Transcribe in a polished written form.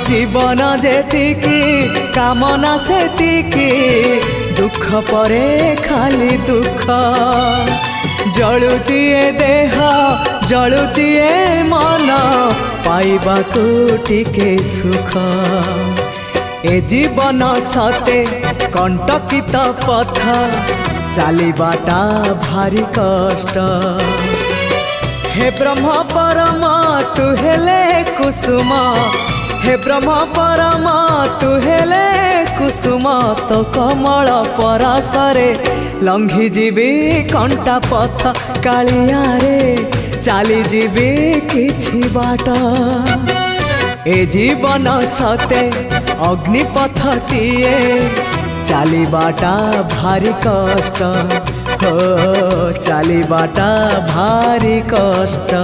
जीवन जेतिकी कामना सेतिकी दुख परे खाली दुख जलुची ए देह जलुची ए मन पाइबाकू टिके सुख ए जीवन सते कंटकित पथ चलिबाटा भारी कष्ट हे ब्रह्म परम तू हेले कुसुम हे ब्रह्म परम तू हेले कुसुम तो कमल परासरे लंघी जीवी कंटा पथ कालिया रे चली जीवी किछि बाट ए जीवन सते अग्निपथटिए चलिबाटा भारी कष्ट हो चलिबाटा भारी कष्ट।